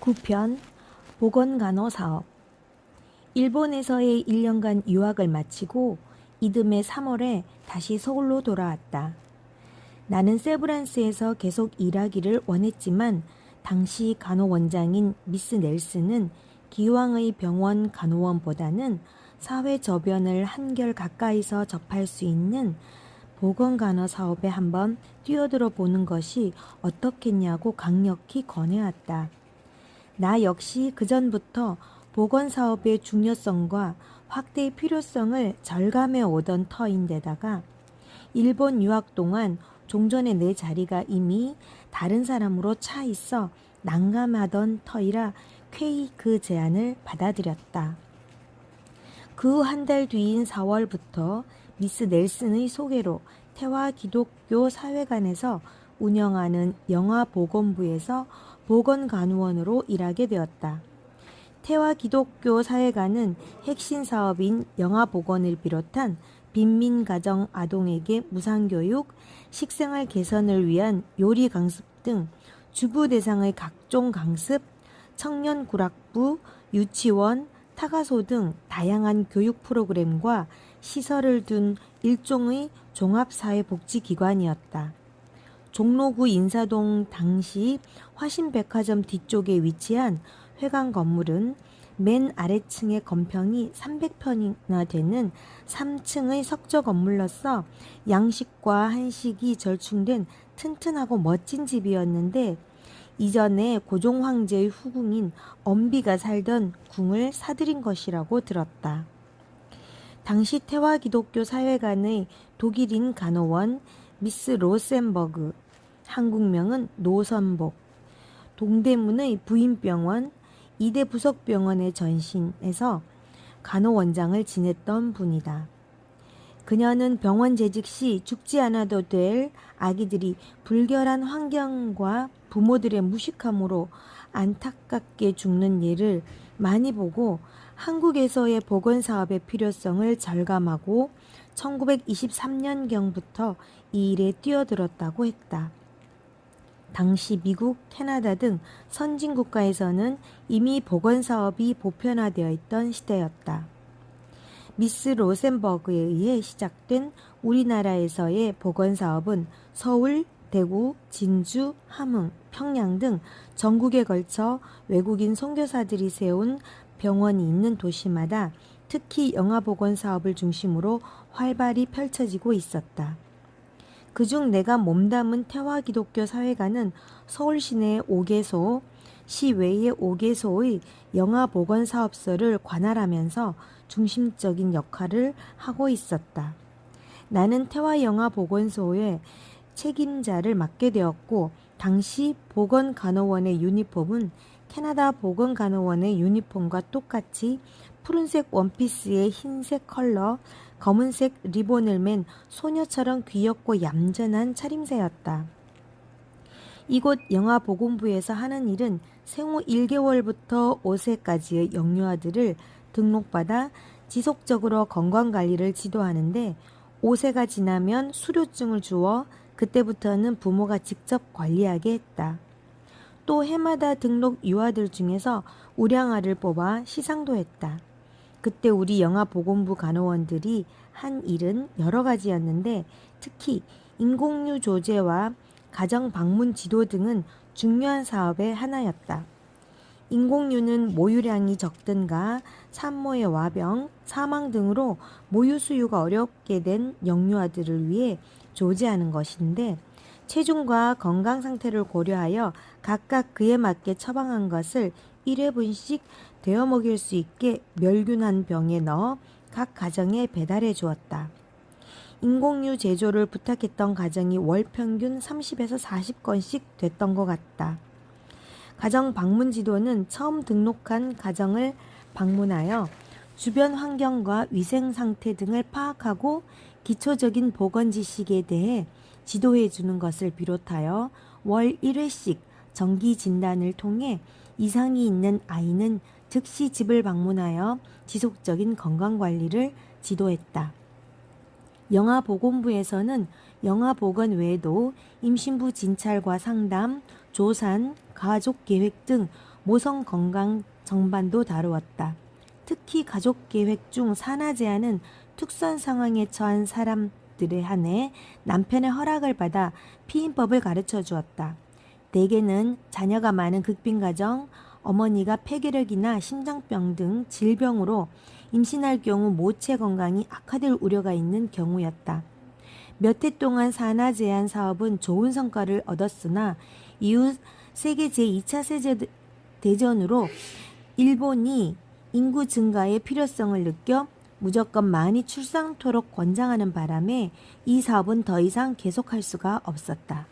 9편 보건간호사업. 일본에서의 1년간 유학을 마치고 이듬해 3월에 다시 서울로 돌아왔다. 나는 세브란스에서 계속 일하기를 원했지만 당시 간호원장인 미스 넬슨은 기왕의 병원 간호원보다는 사회 저변을 한결 가까이서 접할 수 있는 보건간호 사업에 한번 뛰어들어 보는 것이 어떻겠냐고 강력히 권해왔다. 나 역시 그전부터 보건사업의 중요성과 확대의 필요성을 절감해 오던 터인데다가 일본 유학 동안 종전에 내 자리가 이미 다른 사람으로 차 있어 난감하던 터이라 쾌히 그 제안을 받아들였다. 그 한 달 뒤인 4월부터 미스 넬슨의 소개로 태화 기독교 사회관에서 운영하는 영아보건부에서 보건간호원으로 일하게 되었다. 태화 기독교 사회관은 핵심 사업인 영아보건을 비롯한 빈민가정 아동에게 무상교육, 식생활 개선을 위한 요리 강습 등 주부 대상의 각종 강습, 청년 구락부, 유치원, 타가소 등 다양한 교육 프로그램과 시설을 둔 일종의 종합사회복지기관이었다. 종로구 인사동 당시 화신백화점 뒤쪽에 위치한 회관 건물은 맨 아래층의 건평이 300평이나 되는 3층의 석조 건물로서 양식과 한식이 절충된 튼튼하고 멋진 집이었는데 이전에 고종 황제의 후궁인 엄비가 살던 궁을 사들인 것이라고 들었다. 당시 태화 기독교 사회관의 독일인 간호원 미스 로센버그, 한국명은 노선복, 동대문의 부인병원, 이대 부속병원의 전신에서 간호원장을 지냈던 분이다. 그녀는 병원 재직 시 죽지 않아도 될 아기들이 불결한 환경과 부모들의 무식함으로 안타깝게 죽는 예를 많이 보고 한국에서의 보건사업의 필요성을 절감하고 1923년경부터 이 일에 뛰어들었다고 했다. 당시 미국, 캐나다 등 선진국가에서는 이미 보건사업이 보편화되어 있던 시대였다. 미스 로센버그에 의해 시작된 우리나라에서의 보건사업은 서울, 대구, 진주, 함흥, 평양 등 전국에 걸쳐 외국인 선교사들이 세운 병원이 있는 도시마다 특히 영아보건사업을 중심으로 활발히 펼쳐지고 있었다. 그중 내가 몸담은 태화기독교 사회관은 서울 시내 5개소, 시외의 5개소의 영아보건사업소를 관할하면서 중심적인 역할을 하고 있었다. 나는 태화영아보건소의 책임자를 맡게 되었고 당시 보건간호원의 유니폼은 캐나다 보건간호원의 유니폼과 똑같이 푸른색 원피스에 흰색 컬러, 검은색 리본을 맨 소녀처럼 귀엽고 얌전한 차림새였다. 이곳 영아보건부에서 하는 일은 생후 1개월부터 5세까지의 영유아들을 등록받아 지속적으로 건강관리를 지도하는데 5세가 지나면 수료증을 주어 그때부터는 부모가 직접 관리하게 했다. 또 해마다 등록 유아들 중에서 우량아를 뽑아 시상도 했다. 그때 우리 영아보건부 간호원들이 한 일은 여러 가지였는데 특히 인공유 조제와 가정 방문 지도 등은 중요한 사업의 하나였다. 인공유는 모유량이 적든가 산모의 와병, 사망 등으로 모유 수유가 어렵게 된 영유아들을 위해 조제하는 것인데 체중과 건강 상태를 고려하여 각각 그에 맞게 처방한 것을 1회분씩 데워 먹일 수 있게 멸균한 병에 넣어 각 가정에 배달해 주었다. 인공유 제조를 부탁했던 가정이 월 평균 30에서 40건씩 됐던 것 같다. 가정 방문 지도는 처음 등록한 가정을 방문하여 주변 환경과 위생 상태 등을 파악하고 기초적인 보건 지식에 대해 지도해 주는 것을 비롯하여 월 1회씩 정기 진단을 통해 이상이 있는 아이는 즉시 집을 방문하여 지속적인 건강관리를 지도했다. 영아보건부에서는 영아보건 외에도 임신부 진찰과 상담, 조산, 가족계획 등 모성 건강 정반도 다루었다. 특히 가족 계획 중 산하 제한은 특수한 상황에 처한 사람들에 한해 남편의 허락을 받아 피임법을 가르쳐 주었다. 대개는 자녀가 많은 극빈 가정, 어머니가 폐결핵이나 심장병 등 질병으로 임신할 경우 모체 건강이 악화될 우려가 있는 경우였다. 몇 해 동안 산하 제한 사업은 좋은 성과를 얻었으나 이후 세계 제2차 세계대전으로 일본이 인구 증가의 필요성을 느껴 무조건 많이 출산토록 권장하는 바람에 이 사업은 더 이상 계속할 수가 없었다.